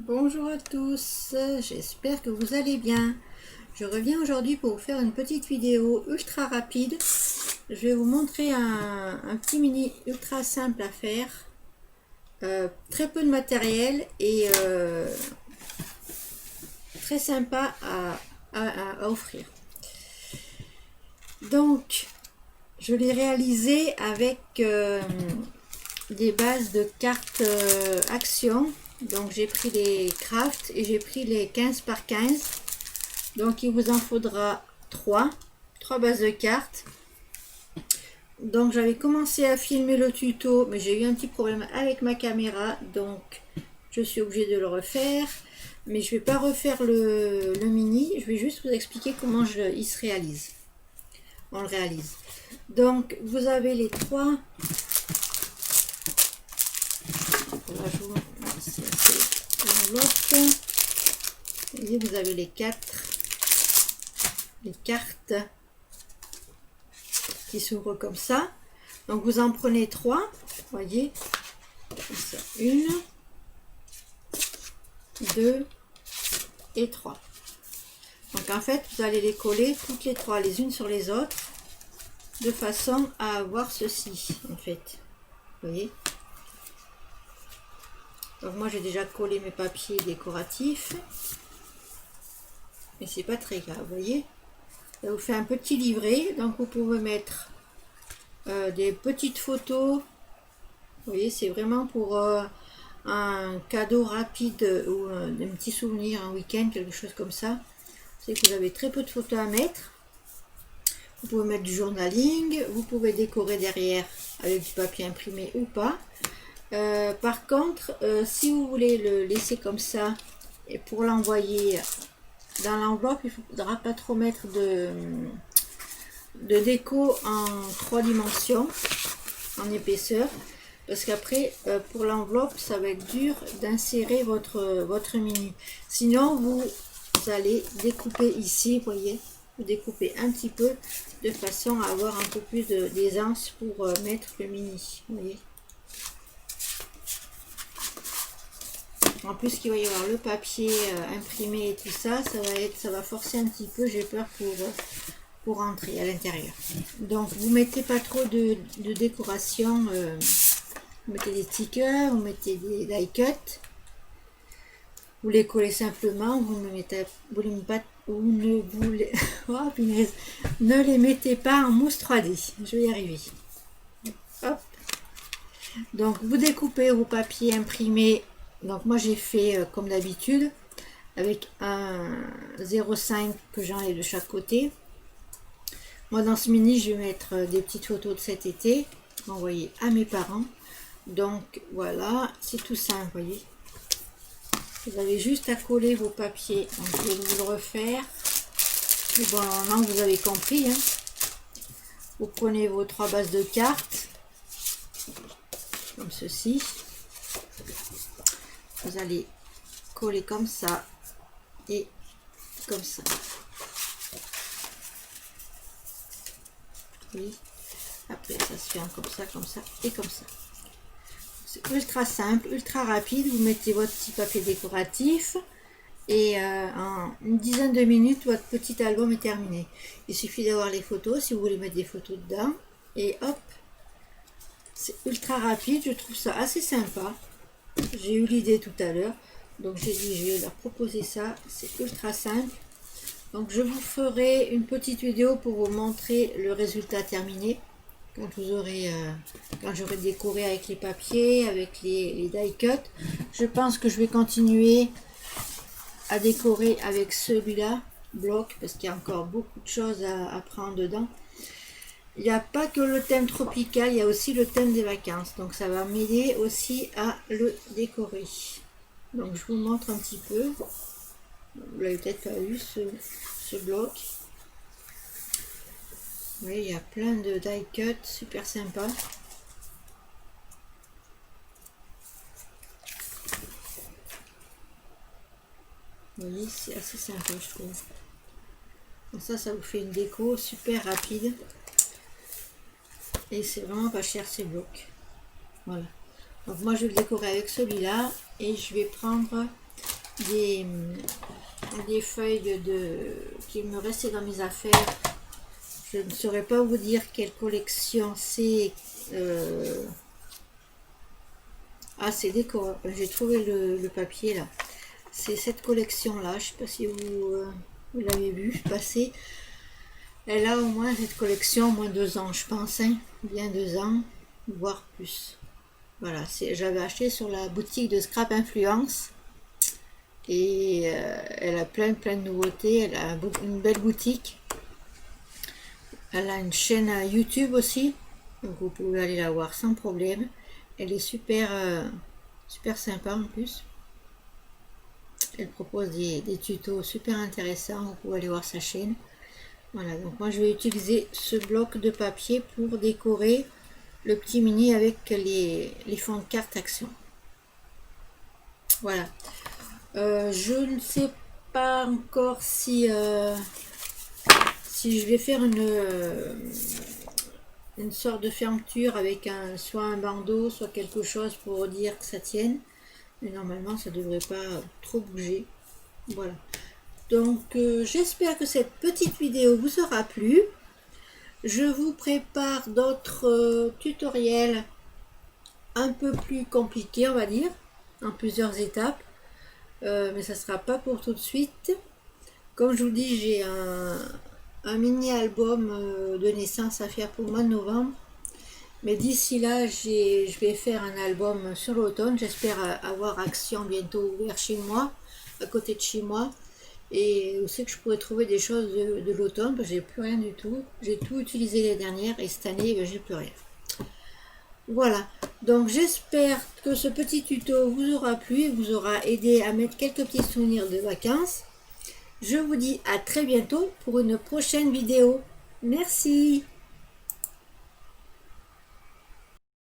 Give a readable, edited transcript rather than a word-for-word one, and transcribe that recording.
Bonjour à tous, j'espère que vous allez bien. Je reviens aujourd'hui pour vous faire une petite vidéo ultra rapide. Je vais vous montrer un petit mini ultra simple à faire. Très peu de matériel et très sympa à offrir. Donc, je l'ai réalisé avec des bases de cartes Action. Donc j'ai pris les crafts et j'ai pris les 15 par 15. Donc il vous en faudra 3 bases de cartes. Donc j'avais commencé à filmer le tuto, mais j'ai eu un petit problème avec ma caméra, donc je suis obligée de le refaire. Mais je ne vais pas refaire le mini, je vais juste vous expliquer comment il se réalise. On le réalise. Donc vous avez les 3. Voilà, je vous voyez, vous avez les 4 cartes qui s'ouvrent comme ça. Donc vous en prenez 3, voyez, comme ça, 1, 2 et 3. Donc en fait vous allez les coller toutes les 3 les unes sur les autres de façon à avoir ceci en fait, vous voyez. Donc moi j'ai déjà collé mes papiers décoratifs, mais c'est pas très grave, vous voyez. Ça vous fait un petit livret, donc vous pouvez mettre des petites photos, vous voyez, c'est vraiment pour un cadeau rapide ou un petit souvenir, un week-end, quelque chose comme ça. C'est que vous avez très peu de photos à mettre. Vous pouvez mettre du journaling, vous pouvez décorer derrière avec du papier imprimé ou pas. Par contre, si vous voulez le laisser comme ça et pour l'envoyer dans l'enveloppe, il ne faudra pas trop mettre de déco en 3 dimensions en épaisseur, parce qu'après pour l'enveloppe ça va être dur d'insérer votre mini. Sinon vous allez découper ici, vous voyez, vous découpez un petit peu de façon à avoir un peu plus d'aisance pour mettre le mini, vous voyez. En plus qu'il va y avoir le papier imprimé et tout ça, ça va forcer un petit peu, j'ai peur pour rentrer à l'intérieur. Donc vous mettez pas trop de décoration, vous mettez des stickers, vous mettez des die cuts, vous les collez simplement, vous ne les mettez pas en mousse 3D. Je vais y arriver. Hop. Donc vous découpez vos papiers imprimés. Donc moi j'ai fait comme d'habitude avec un 0,5 que j'enlève de chaque côté. Moi dans ce mini je vais mettre des petites photos de cet été envoyées à mes parents. Donc voilà, c'est tout simple, vous voyez. Vous avez juste à coller vos papiers. Donc je vais vous le refaire. Mais bon, maintenant vous avez compris, hein. Vous prenez vos 3 bases de cartes comme ceci. Vous allez coller comme ça et comme ça. Oui. Après ça se fait comme ça et comme ça. C'est ultra simple, ultra rapide. Vous mettez votre petit papier décoratif et en une dizaine de minutes votre petit album est terminé. Il suffit d'avoir les photos si vous voulez mettre des photos dedans et hop, c'est ultra rapide. Je trouve ça assez sympa. J'ai eu l'idée tout à l'heure, donc j'ai dit je vais leur proposer ça. C'est ultra simple. Donc je vous ferai une petite vidéo pour vous montrer le résultat terminé quand vous aurez quand j'aurai décoré avec les papiers, avec les die cuts. Je pense que je vais continuer à décorer avec celui-là bloc, parce qu'il y a encore beaucoup de choses à prendre dedans. Il n'y a pas que le thème tropical, il y a aussi le thème des vacances, donc ça va m'aider aussi à le décorer. Donc je vous montre un petit peu. Vous l'avez peut-être pas vu ce bloc. Vous voyez, il y a plein de die cut, super sympa. Vous voyez, c'est assez sympa, je trouve. Donc ça vous fait une déco super rapide. Et c'est vraiment pas cher ces blocs. Voilà. Donc moi je vais le décorer avec celui-là et je vais prendre des feuilles qui me restaient dans mes affaires. Je ne saurais pas vous dire quelle collection c'est. Ah, c'est décor. J'ai trouvé le papier là. C'est cette collection là. Je ne sais pas si vous l'avez vu passer. Elle a au moins cette collection, au moins 2 ans, je pense. Hein. Bien 2 ans, voire plus. Voilà, j'avais acheté sur la boutique de Scrap Influence. Et elle a plein de nouveautés. Elle a une belle boutique. Elle a une chaîne YouTube aussi. Donc vous pouvez aller la voir sans problème. Elle est super sympa en plus. Elle propose des tutos super intéressants. Vous pouvez aller voir sa chaîne. Voilà, donc moi je vais utiliser ce bloc de papier pour décorer le petit mini avec les fonds de carte action. Voilà. Je ne sais pas encore si je vais faire une sorte de fermeture avec soit un bandeau, soit quelque chose pour dire que ça tienne. Mais normalement, ça ne devrait pas trop bouger. Voilà. Donc, j'espère que cette petite vidéo vous aura plu. Je vous prépare d'autres tutoriels un peu plus compliqués, on va dire, en plusieurs étapes. Mais ça ne sera pas pour tout de suite. Comme je vous dis, j'ai un mini album de naissance à faire pour le mois de novembre. Mais d'ici là, je vais faire un album sur l'automne. J'espère avoir Action bientôt ouvert chez moi, à côté de chez moi. Et aussi que je pourrais trouver des choses de l'automne, parce que j'ai plus rien du tout. J'ai tout utilisé les dernières et cette année, ben, j'ai plus rien. Voilà, donc j'espère que ce petit tuto vous aura plu et vous aura aidé à mettre quelques petits souvenirs de vacances. Je vous dis à très bientôt pour une prochaine vidéo. Merci.